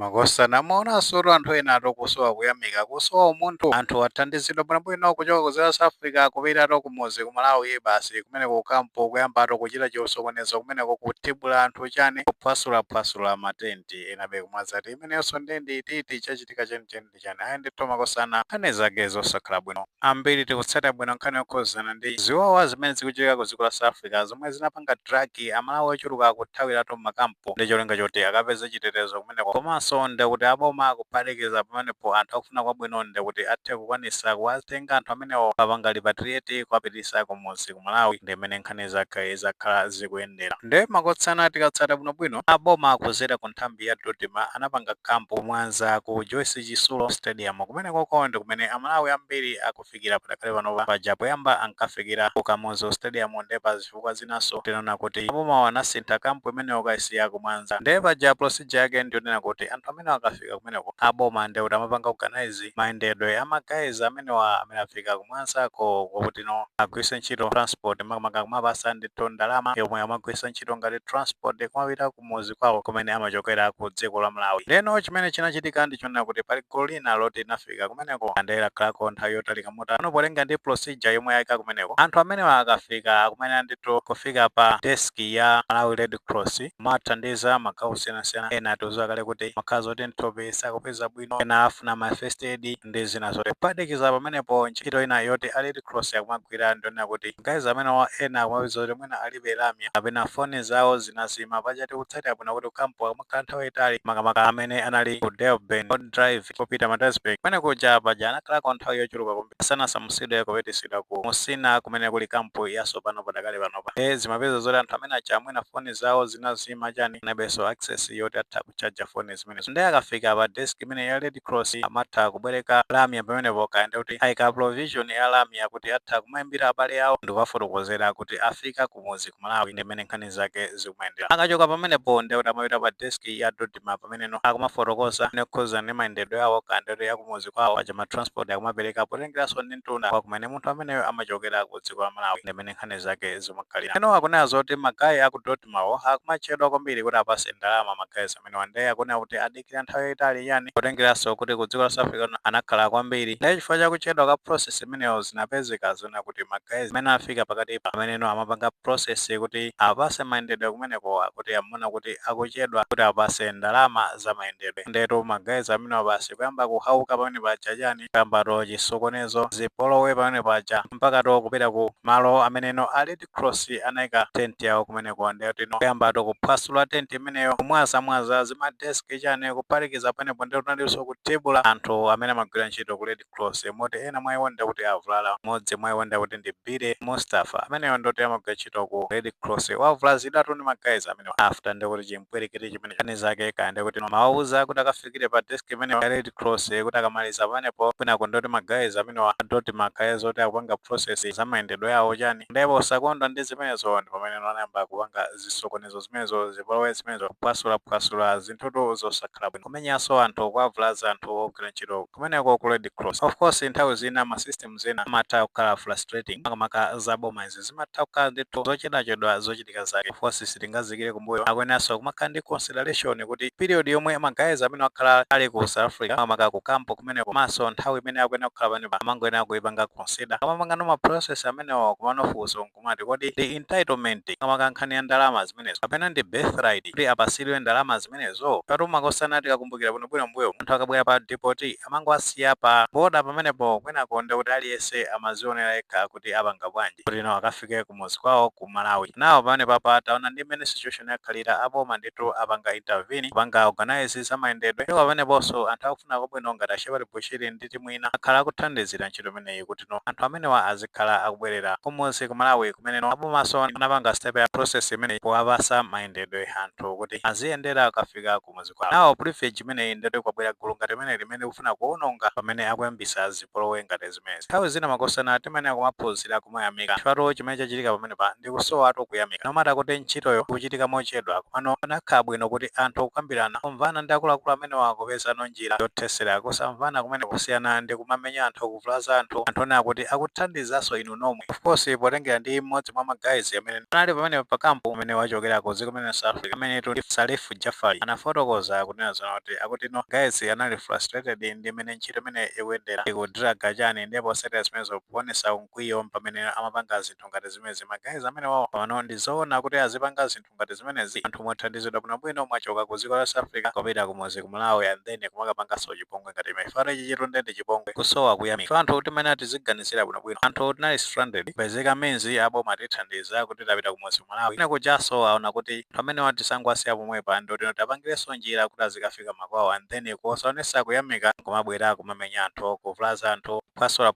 Makosa namaona solo anthu ena atokusowa kuyamika kusowa umunthu anthu athandizidwa bwinobwino kuchoka ku South Africa kupita kumuzi ku Malawi basi kumeneko kampo kuyamba kuchita chisokonezo kumeneko kutibula anthu chani kuphwasulaphwasula matenti enabe kumwazati imeneyonso ndendi titi chachitika chenicheni chani ayi ndithu makosana ane zake zosakhala bwino ambiri tikutsata bwino nkhani yokhuzana ndi ziwawa zimene zikuchitika ku dziko la South Africa zomwe zinapanga dragi amalawi ochuluka akuthawiratu m'makampo ndi cholinga choti akapeze chitetezo kumeneko komanso ndekuti aboma akuphatikiza pamenepo anthu akufuna kwabwino ndekuti athe kukwanisa kuwatenga anthu amenewo apanga repatriate kuwapitisa kumuzi ku Malawi ndi mmene nkhani zake zakhala zikuyendera nde makotsana tikatsata bwinobwino aboma akuzera ku nthambi ya Dodoma anapanga kampo Mwanza ku Joyce Chisulo Stadium kumeneko ndi kumene amalawi ambiri akufikira padakale panopa paja poyamba ankafikira ku Kamuzu Stadium nde pa zifukwa zinaso tinaona kuti aboma wanasintha kampo imeneyo kaisiya ku Mwanza nde paja procedure yake ndiyonena kuti anthu amene akafika kumeneko aboma ndekuti amapanga organize mayendedwe amagayizi amene afika ku Mwanza kuti agwiritse ntchito transport makamaka kumapasa ndithu ndalama yomwe amagwiritsa ntchito ngati transport kumapita kumuzi kwawo kumene amachokera ku dziko la Malawi leno chimene chinachitika ndichonena kuti pali gulu lina loti linafika kumeneko andera khalako nthawi yotalika mota pano polenga ndi procedure yomwe yayika kumeneko anthu amene akafika kumene ndithu kufika pa desk ya Malawi Red Cross mathandiza magawo osiyanasiyana ena atiuza kale kuti makhazi oti nthopi sakupeza bwino ena afuna ma first aid ndi zina zote kuphatikiza pamenepo ntchito ina yoti a Red Cross akumagwira ndionena kuti guys amene ena akumapeza kuti mwina alibe lamya kapena foni zawo zinazima pachati kutsatira bwino kuti kampo amakhala nthawi yayitali makamaka amene anali ku Durban drive kupita Matasburg kumene kuja paja anakhalako nthawi yochuluka kwambiri asanasamusidwe kupitisidwa ku Musina kumene kuli kampo yaso pano padakale panopa zimapeza zoti anthu amene aja mwina foni zawo zinazima chani anabenso access yoti atha kuchaja foni zimenezo ndi akafika pa desk imene ya Red Cross amatha kubwereka lamya pamenepo kaende kuti ayika provision ya lamya kuti atha kumayimbira abale awo ndi kuwafotokozera kuti afika kumuzi ku Malawi ndi mmene nkhani zake zikumayendera akachoka pamenepo ndekuti amapita pa desk ya Dodoma pameneno akumafotokoza nekhuza ndi mayendedwe awo kaende kuti yakumuzi kwawo paja ma transport akumapereka potengeranso ndi mtunda kwa kumene munthu ameneyo amachokera ku dziko la Malawi ndi mmene nkhani zake zimakhalira eno akunena zoti magayi aku Dodoma akumachedwa kwambiri kuti apase ndalama magayi amene wandeya akunena kuti adikira nthawi yayitali yani potengeranso kuti ku dziko la South Africa anakhala kwambiri ndi chifukwa chakuchedwa ka process imeneyo zinapezeka zona kuti magayi amene afika pakati pa ameneno amapanga process kuti apase mayendedwe kumeneko kuti amona kuti akuchedwa kuti apase ndalama za mayendedwe ndeto magayi amene basi kuyamba kuhauka pamene paja chani kuyamba chisokonezo zipolowe pamene paja mpaka kupita ku malo ameneno a Red Cross anayika tent yawo kumeneko ndeti kuyamba kuphwasula tent imeneyo kumwazamwaza zimadesk chani kuphatikiza panepo ndeti tunalinso kutibula anthu amene amagwira ntchito ku Red Cross moti ena mwayiwonda kuti avulala modzi mwayiwonda kuti ndi Bire Mustafa ameneyo ndoti amagwira ntchito ku Red Cross wavula zidatu ndi magayi amenewo after ndekuti chimpwirikiti chimene chani zake kaende kuti mawauza kuti akafikire pa desk imene ya Red Cross kuti akamaliza panepo kwinako ndoti magayi amenewa ndoti magayi oti akupanga process za mayendedwe yawo chani ndipo sakondwa ndi zimenezo ndi pamene anayamba kupanga zisokonezo zimenezo zipolowe zimenezo kuphwasula zinthutu zosakhala bwino kumenyanso anthu kuavulaza anthu ogwira ntchito kumeneko ku Red Cross of course nthawi zina ma systems ena amatha kukhala frustrating makamaka za boma izi zimatha kukhala ndithu zochedwachedwa zochitika zake of course sitingazikire kumbuyo akwenaso kumakhala ndi consideration kuti period yomwe magayi amene akhala ali ku South Africa makamaka ku kampo kumeneko maso nthawi imene akuyena kukhala panepa amangoyena kuipanga consider amapanga ma process amenewo kumanofunso nkumati kodi ndi entitlement makamaka nkhani ya ndalama zimenezo kapena ndi birthright kuti apasidwe ndalama zimenezo patu makosana tikakumbukira bwinobwino mbuyo munthu akabwera pa deport amangowasiya pa boda pamenepo kwinako ndekuti aliyense amazionera yekha kuti apanga bwanji kuti akafike kumuzi kwawo ku Malawi nawo pamene papa taona ndi mmene situation yakhalira aboma ndithu apanga intervene kupanga organize za mayendedwe ndipo pameneponso anthu akufuna kwabwino ngati Shebali Bushiri ndi timu ina akhala akuthandizira ntchito imeneyi kuti anthu amenewa azikhala akubwerera kumuzi ku Malawi kumeneno abomaso anapanga step ya process imeneyi powapasa mayendedwe anthu kuti aziyendera akafika kumuzi kwawo nawo privilege imeneyi ndeti kwabwera gulu ngati imene limene kufuna kuononga pamene akuyambisa zipolowe ngati zimenezi nthawi zina makosana timene akumaphunzira kumayamika chifukwa chimene chachitika pamene pa ndi kusowa atu kuyamika nomata kuti ntchitoyo kuchitika mochedwa komano anakhala bwino kuti anthu kukambirana kumvana ndi akuluakulu amene akupezano njira yothesera kusamvana kumene kusiyana ndi kumamenya anthu kuvulaza anthu onena kuti akuthandizanso inu nomwe of course potengera ndi mmodzi mwa magayizi amene anali pamene pa kampo amene wachokera ku dziko limene South Africa amene ndi Salif Jafari anafotokoza kunena zona kuti akuti no guys anali frustrated ndi mmene ntchito imene ikuyendera ikudraga chani ndipo osatira zimene zokuonesa mkwiyo pamene amapanga zinthu ngati zimenezi. Magayizi amene wawo pano ndizoona kuti azipanga zinthu ngati zimenezi anthu mothandizidwa bwinobwino mwachoka ku dziko la South Africa kupita kumuzi ku Malawi and then kumakapanganso chipongwe ngati mefano ichi chitu ndi chipongwe kusowa kuyamika anthu kuti mene tiziganizira bwinobwino anthu tinali stranded pezeka menzi aboma atithandiza kuti tapita kumuzi ku Malawi ine kujaso aona kuti pamene watisangwasiya pomwepa ndoti tapangireso njira kuti azikafika makwawo and then kuosaonesa kuyamika kumabwera kumamenya anthu kuvulaza anthu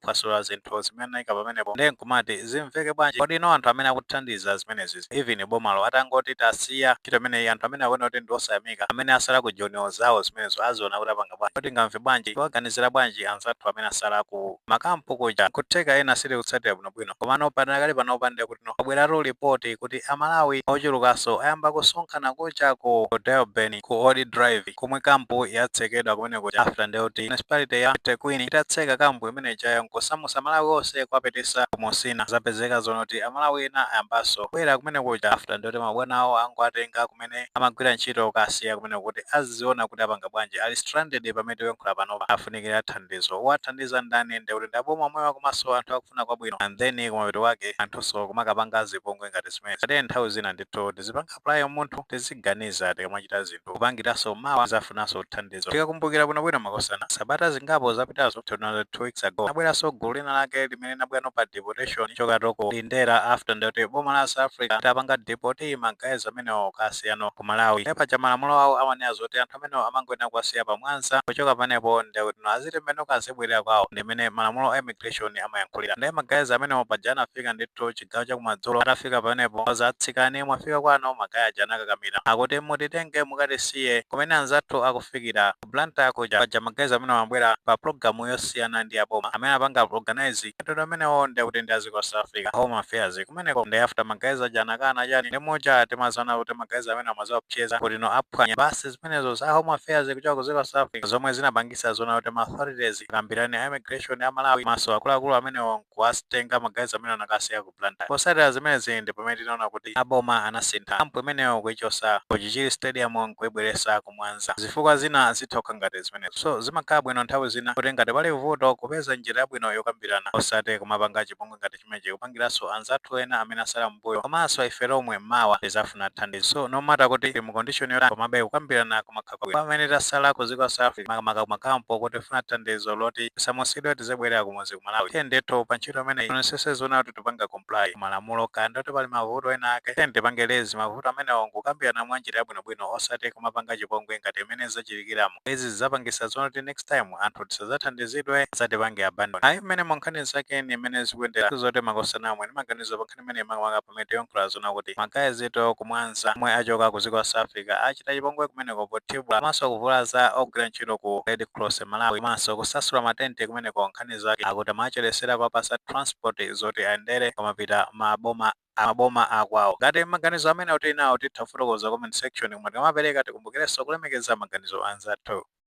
phwasula zinthu zimene ika pamenepo ndi nkumati zimveke bwanji kodi ino anthu amene akuthandiza zimenezi even bomalo atangoti tasiya ntchito imene anthu amene akuona kuti ndi osayamika amene asala ku joniwo zawo zimenezo aziona kuti apanga bwanji kodi ngamve bwanji tiwaganizira bwanji anzathu amene asala ku makampu kuja kutheka ena sili kutsatira bwinobwino komano panakali panopa ndi kuti no abweratu ripoti kuti amalawi ochulukanso ayamba kusonkhana kuja ku Durban ku Odi Drive komwe kampu yatsekedwa kumene kuja after ndeuti municipality ya Tekwini itatseka kampu imene chayo nkusamusa Malawi onse kwapitisa kumosina zapezeka zonoti amalawi ena ayambaso kwera kumene kuja after ndeuti mabwana awo angoatenga kumene amagwira ntchito kasiya kumene kuti aziona kuti apanga bwanji ali stranded pamene tiyankhula panopa afunikira thandizo wathandiza ndani ndeuti ndaboma moyo komanso anthu akufuna kwabwino and then kumapeto wake anthunso kumakapanga zipongwe ngati zimene ate nthawi zina ndithu tizipanga apply munthu tiziganiza tikamachita zinthu kupangiranso mawa zafunanso thandizo tikakumbukira bwinobwino makosana sabata zingapo zapitazo 2 weeks ago nabweranso gulu lina lake limene nabwerano pa deportation chokatoko lindera after ndoti boma la South Africa tapanga deport magayizi amenewo kasiyano ku Malawi nepa cha malamulo awo amanena zoti anthu amenewo amangoyenda kuwasiya pamwanza kuchoka panepo ndekuti aziti mmene kazibwerera kwawo ndimene malamulo a immigration amayankhulira ndi magayizi amenewo paja anafika ndithu chigawo chakumadzulo atafika panepo zatsikani mwafika kwano magayi aja anakakamira akuti mutitenge mukatisiye kumene anzathu akufikira ku Blantyre kuja paja magayizi amenewo amabwera pa programu yosiyana ndi aboma amene apanga organize atoto amenewo ndekuti ndi aziko South Africa Home Affairs kumeneko ndi after magayizi aja anakana chani ndi muja timazona kuti magayizi amene amaziwa kucheza kuti no aphwanya basi zimenezo za Home Affairs kuchoka ku dziko South Africa zomwe zinapangisa zona kuti ma authorities kambirani a immigration ya Malawi maso akuluakulu amenewo kuwasitenga magayizi amene anakasiya ku Blantyre posatira zimenezi ndi pamene tinaona kuti aboma anasintha kampu imeneyo kuichosa ku Chichiri Stadium nkuibweresa ku Mwanza zifukwa zina zithoka ngati zimenezo so zimakhala bwino nthawi zina kuti ngati pali vuto kupeza njira yabwino yokambirana osati kumapanga chipongwe ngati chimenechi kupangiranso anzathu ena amene asala mbuyo komanso ife lomwe mawa tizafuna thandizo so no matter kuti mu condition yoti komabe kukambirana kumakhala pamene tasala ku dziko South Africa makampo kuti tifuna thandizo loti tisamusidwe tizibwerera kumuzi ku Malawi tiyendethu pa ntchito imeneyi tinesese zona kuti tipanga comply malamulo kandi kuti pali mavuto ena ake tipange lezi mavuto amenewo nkukambirana mwa njira yabwinobwino osati kumapanga chipongwe ngati imene zachitikiramo izi zapangisa zona kuti next time anthu tisadzathandizidwe asatipange abandon ayi mmene monkhani zake ni imene zikuyendera zoti makosana amwe ndi maganizo pankhani imene makamaka pamene tiyankhula zona kuti magayizi etu ku Mwanza omwe achoka ku dziko South Africa achita chipongwe kumeneko potibwa komanso kuvulaza ogwira ntchito ku Red Cross Malawi komanso kusasula matenti kumeneko nkhani zake akuti amacheresera papasa transport zoti ayendere kumapita maboma akwawo ngati maganizo amene kuti nawo titha kufotokoza comment section koma tikamapereka tikumbukirenso kulemekeza maganizo anzathu.